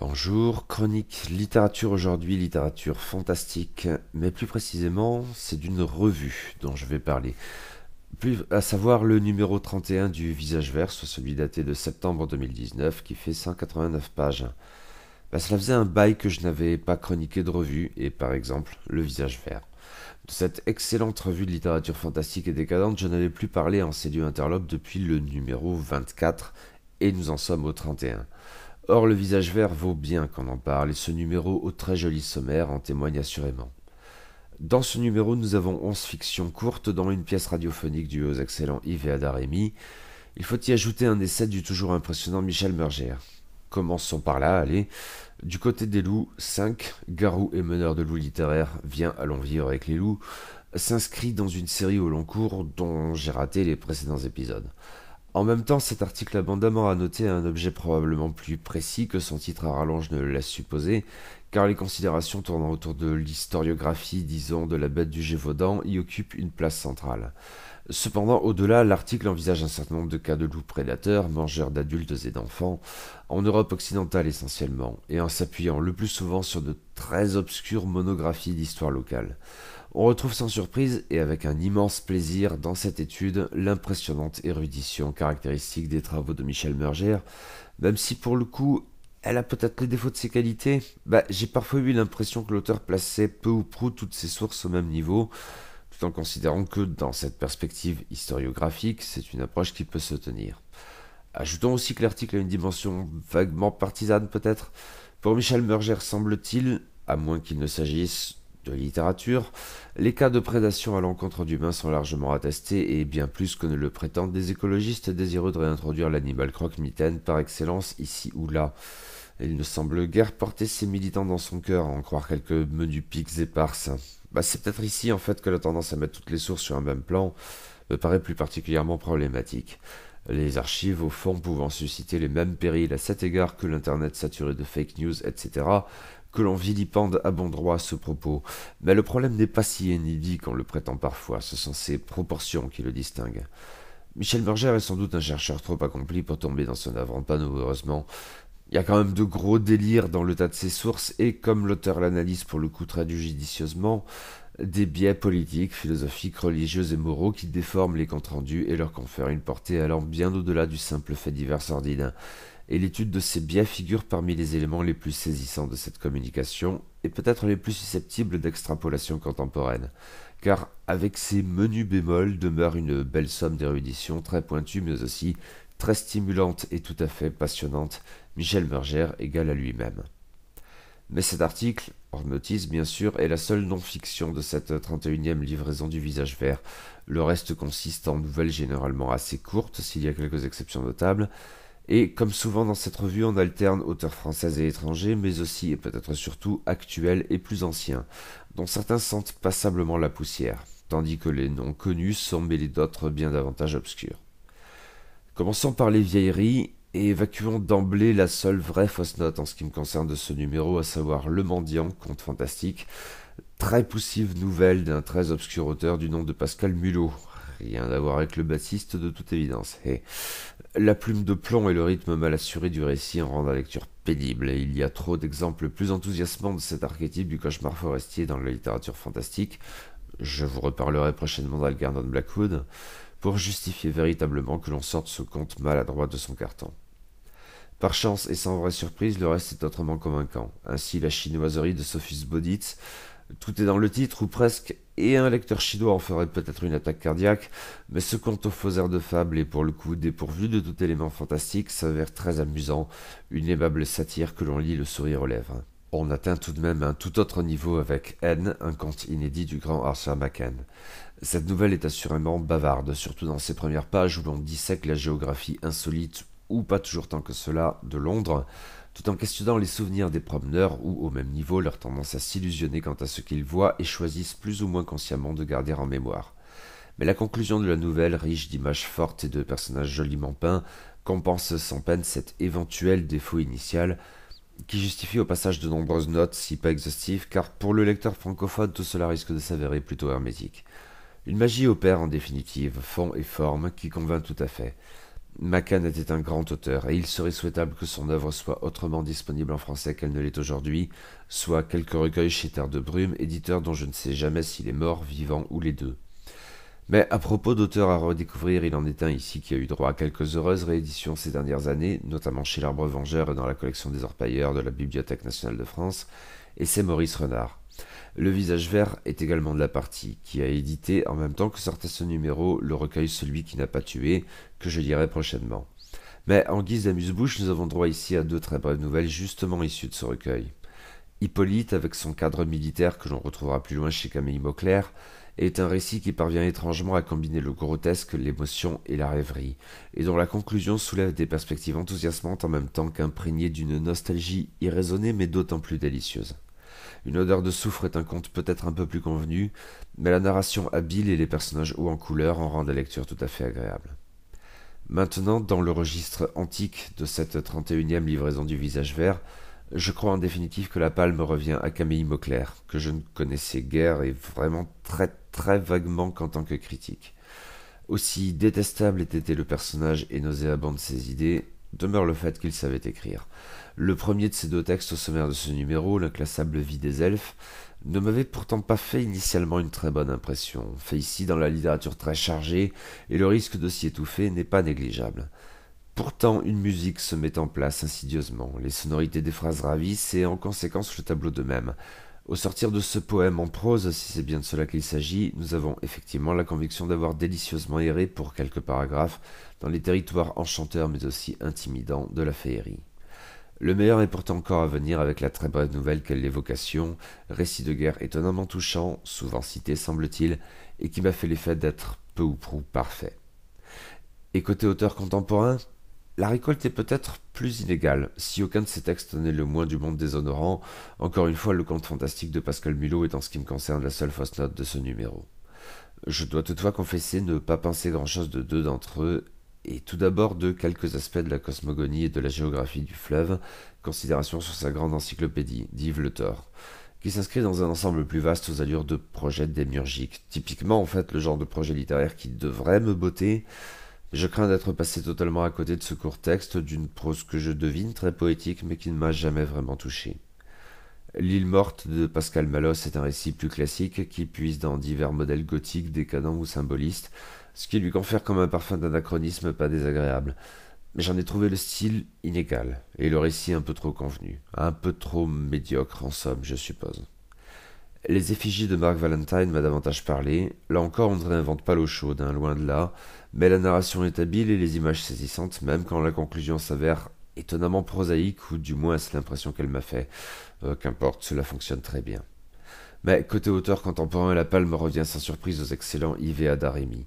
Bonjour, chronique littérature aujourd'hui, littérature fantastique, mais plus précisément, c'est d'une revue dont je vais parler. Plus, à savoir le numéro 31 du Visage Vert, soit celui daté de septembre 2019, qui fait 189 pages. Cela faisait un bail que je n'avais pas chroniqué de revue, et par exemple, le Visage Vert. De cette excellente revue de littérature fantastique et décadente, je n'avais plus parlé en ces lieux interlopes depuis le numéro 24, et nous en sommes au 31. Or, le Visage Vert vaut bien qu'on en parle, et ce numéro au très joli sommaire en témoigne assurément. Dans ce numéro, nous avons 11 fictions courtes, dont une pièce radiophonique due aux excellents Yves et Ada Rémy. Il faut y ajouter un essai du toujours impressionnant Michel Murger. Commençons par là, allez. Du côté des loups, 5, garou et meneur de loups littéraires, viens, allons vivre avec les loups, s'inscrit dans une série au long cours dont j'ai raté les précédents épisodes. En même temps, cet article abondamment à noter un objet probablement plus précis que son titre à rallonge ne le laisse supposer, car les considérations tournant autour de l'historiographie, disons, de la bête du Gévaudan y occupent une place centrale. Cependant, au-delà, l'article envisage un certain nombre de cas de loups prédateurs, mangeurs d'adultes et d'enfants, en Europe occidentale essentiellement, et en s'appuyant le plus souvent sur de très obscures monographies d'histoire locale. On retrouve sans surprise, et avec un immense plaisir, dans cette étude, l'impressionnante érudition caractéristique des travaux de Michel Murger, même si pour le coup, elle a peut-être les défauts de ses qualités. J'ai parfois eu l'impression que l'auteur plaçait peu ou prou toutes ses sources au même niveau, tout en considérant que, dans cette perspective historiographique, c'est une approche qui peut se tenir. Ajoutons aussi que l'article a une dimension vaguement partisane peut-être. Pour Michel Murger semble-t-il, à moins qu'il ne s'agisse de littérature, les cas de prédation à l'encontre d'humains sont largement attestés et bien plus que ne le prétendent des écologistes désireux de réintroduire l'animal croque-mitaine par excellence ici ou là. Il ne semble guère porter ses militants dans son cœur, à en croire quelques menus pics éparses. C'est peut-être ici en fait que la tendance à mettre toutes les sources sur un même plan me paraît plus particulièrement problématique. Les archives, au fond, pouvant susciter les mêmes périls à cet égard que l'internet saturé de fake news, etc., que l'on vilipende à bon droit à ce propos. Mais le problème n'est pas si inédit qu'on le prétend parfois, ce sont ses proportions qui le distinguent. Michel Murger est sans doute un chercheur trop accompli pour tomber dans ce navrant panneau, heureusement. Il y a quand même de gros délires dans le tas de ses sources, et comme l'auteur l'analyse pour le coup très judicieusement, des biais politiques, philosophiques, religieux et moraux qui déforment les comptes rendus et leur confèrent une portée allant bien au-delà du simple fait divers sordide. Et l'étude de ces biais figure parmi les éléments les plus saisissants de cette communication, et peut-être les plus susceptibles d'extrapolation contemporaine. Car avec ces menus bémols demeure une belle somme d'érudition très pointue mais aussi très stimulante et tout à fait passionnante, Michel Murger égal à lui-même. Mais cet article, hors notice bien sûr, est la seule non-fiction de cette 31e livraison du Visage Vert. Le reste consiste en nouvelles généralement assez courtes, s'il y a quelques exceptions notables, et comme souvent dans cette revue, on alterne auteurs français et étrangers, mais aussi et peut-être surtout actuels et plus anciens, dont certains sentent passablement la poussière, tandis que les noms connus sont mêlés d'autres bien davantage obscurs. Commençons par les vieilleries, et évacuons d'emblée la seule vraie fausse note en ce qui me concerne de ce numéro, à savoir Le Mendiant, conte fantastique, très poussive nouvelle d'un très obscur auteur du nom de Pascal Mulot. Rien à voir avec le bassiste de toute évidence. La plume de plomb et le rythme mal assuré du récit en rendent la lecture pénible, et il y a trop d'exemples plus enthousiasmants de cet archétype du cauchemar forestier dans la littérature fantastique, je vous reparlerai prochainement d'Algernon Blackwood, pour justifier véritablement que l'on sorte ce conte maladroit de son carton. Par chance et sans vraie surprise, le reste est autrement convaincant. Ainsi, la chinoiserie de Sophus Boditz, tout est dans le titre, ou presque, et un lecteur chinois en ferait peut-être une attaque cardiaque, mais ce conte au faux air de fable et pour le coup dépourvu de tout élément fantastique s'avère très amusant, une aimable satire que l'on lit le sourire aux lèvres. On atteint tout de même un tout autre niveau avec N, un conte inédit du grand Arthur Machen. Cette nouvelle est assurément bavarde, surtout dans ses premières pages où l'on dissèque la géographie insolite, ou pas toujours tant que cela, de Londres, tout en questionnant les souvenirs des promeneurs ou, au même niveau, leur tendance à s'illusionner quant à ce qu'ils voient et choisissent plus ou moins consciemment de garder en mémoire. Mais la conclusion de la nouvelle, riche d'images fortes et de personnages joliment peints, compense sans peine cet éventuel défaut initial, qui justifie au passage de nombreuses notes, si pas exhaustives, car pour le lecteur francophone, tout cela risque de s'avérer plutôt hermétique. Une magie opère en définitive, fond et forme, qui convainc tout à fait. Macan était un grand auteur, et il serait souhaitable que son œuvre soit autrement disponible en français qu'elle ne l'est aujourd'hui, soit quelques recueils chez Terre de Brume, éditeur dont je ne sais jamais s'il est mort, vivant ou les deux. Mais à propos d'auteurs à redécouvrir, il en est un ici qui a eu droit à quelques heureuses rééditions ces dernières années, notamment chez l'Arbre Vengeur et dans la collection des Orpailleurs de la Bibliothèque nationale de France, et c'est Maurice Renard. Le Visage Vert est également de la partie, qui a édité, en même temps que sortait ce numéro, le recueil Celui qui n'a pas tué, que je lirai prochainement. Mais en guise d'amuse-bouche, nous avons droit ici à deux très brèves nouvelles justement issues de ce recueil. Hippolyte, avec son cadre militaire que l'on retrouvera plus loin chez Camille Mauclerc, est un récit qui parvient étrangement à combiner le grotesque, l'émotion et la rêverie, et dont la conclusion soulève des perspectives enthousiasmantes en même temps qu'imprégnées d'une nostalgie irraisonnée mais d'autant plus délicieuse. Une odeur de soufre est un conte peut-être un peu plus convenu, mais la narration habile et les personnages hauts en couleur en rendent la lecture tout à fait agréable. Maintenant, dans le registre antique de cette 31e livraison du Visage Vert, je crois en définitive que la palme revient à Camille Mauclerc, que je ne connaissais guère et vraiment très très vaguement qu'en tant que critique. Aussi détestable était le personnage et nauséabond de ses idées, demeure le fait qu'il savait écrire. Le premier de ces deux textes au sommaire de ce numéro, L'inclassable vie des elfes, ne m'avait pourtant pas fait initialement une très bonne impression, fait ici dans la littérature très chargée, et le risque de s'y étouffer n'est pas négligeable. Pourtant, une musique se met en place insidieusement, les sonorités des phrases ravissent et en conséquence le tableau de même. Au sortir de ce poème en prose, si c'est bien de cela qu'il s'agit, nous avons effectivement la conviction d'avoir délicieusement erré pour quelques paragraphes dans les territoires enchanteurs mais aussi intimidants de la féerie. Le meilleur est pourtant encore à venir avec la très brève nouvelle qu'est l'Évocation, récit de guerre étonnamment touchant, souvent cité semble-t-il, et qui m'a fait l'effet d'être peu ou prou parfait. Et côté auteur contemporain, la récolte est peut-être plus inégale, si aucun de ces textes n'est le moins du monde déshonorant. Encore une fois, le conte fantastique de Pascal Mulot est en ce qui me concerne la seule fausse note de ce numéro. Je dois toutefois confesser ne pas penser grand-chose de deux d'entre eux, et tout d'abord de quelques aspects de la cosmogonie et de la géographie du fleuve, considération sur sa grande encyclopédie, d'Yves Le Thor, qui s'inscrit dans un ensemble plus vaste aux allures de projets démiurgiques. Typiquement, en fait, le genre de projet littéraire qui devrait me botter. Je crains d'être passé totalement à côté de ce court texte, d'une prose que je devine très poétique, mais qui ne m'a jamais vraiment touché. L'île morte de Pascal Malos est un récit plus classique qui puise dans divers modèles gothiques, décadents ou symbolistes, ce qui lui confère comme un parfum d'anachronisme pas désagréable. Mais j'en ai trouvé le style inégal, et le récit un peu trop convenu, un peu trop médiocre en somme, je suppose. Les effigies de Mark Valentine m'a davantage parlé. Là encore, on ne réinvente pas l'eau chaude, hein, loin de là. Mais la narration est habile et les images saisissantes, même quand la conclusion s'avère étonnamment prosaïque, ou du moins c'est l'impression qu'elle m'a fait. Qu'importe, cela fonctionne très bien. Mais côté auteur contemporain, la palme revient sans surprise aux excellents Yves et Ada Rémy.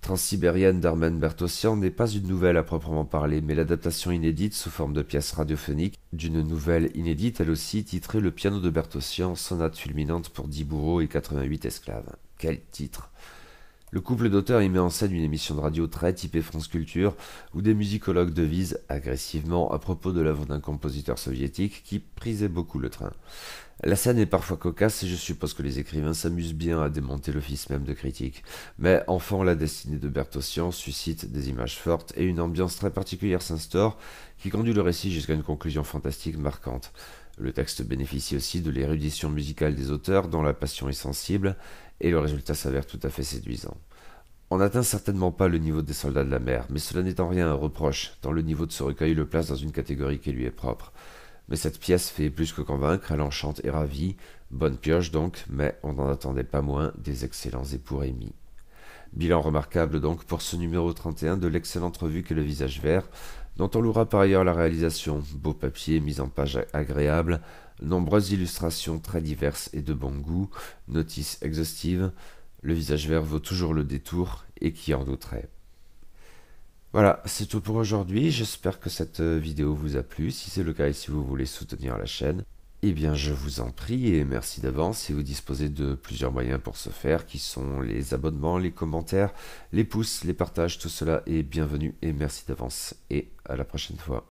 Transsibérienne d'Armen Bertossian n'est pas une nouvelle à proprement parler, mais l'adaptation inédite sous forme de pièce radiophonique d'une nouvelle inédite, elle aussi, titrée Le piano de Bertossian, sonate fulminante pour 10 bourreaux et 88 esclaves. Quel titre! Le couple d'auteurs y met en scène une émission de radio très typée France Culture, où des musicologues devisent agressivement à propos de l'œuvre d'un compositeur soviétique qui prisait beaucoup le train. La scène est parfois cocasse et je suppose que les écrivains s'amusent bien à démonter l'office même de critique. Mais enfin, la destinée de Bertossian suscite des images fortes et une ambiance très particulière s'instaure qui conduit le récit jusqu'à une conclusion fantastique marquante. Le texte bénéficie aussi de l'érudition musicale des auteurs dont la passion est sensible et le résultat s'avère tout à fait séduisant. On n'atteint certainement pas le niveau des soldats de la mer, mais cela n'est en rien un reproche, tant le niveau de ce recueil le place dans une catégorie qui lui est propre. Mais cette pièce fait plus que convaincre, elle enchante et ravit. Bonne pioche donc, mais on n'en attendait pas moins des excellents époux Rémy. Bilan remarquable donc pour ce numéro 31 de l'excellente revue qu'est Le Visage Vert, dont on louera par ailleurs la réalisation, beau papier, mise en page agréable, nombreuses illustrations très diverses et de bon goût, notices exhaustives. Le Visage Vert vaut toujours le détour, et qui en douterait. Voilà, c'est tout pour aujourd'hui. J'espère que cette vidéo vous a plu. Si c'est le cas et si vous voulez soutenir la chaîne, eh bien je vous en prie et merci d'avance si vous disposez de plusieurs moyens pour ce faire, qui sont les abonnements, les commentaires, les pouces, les partages, tout cela est bienvenu et merci d'avance et à la prochaine fois.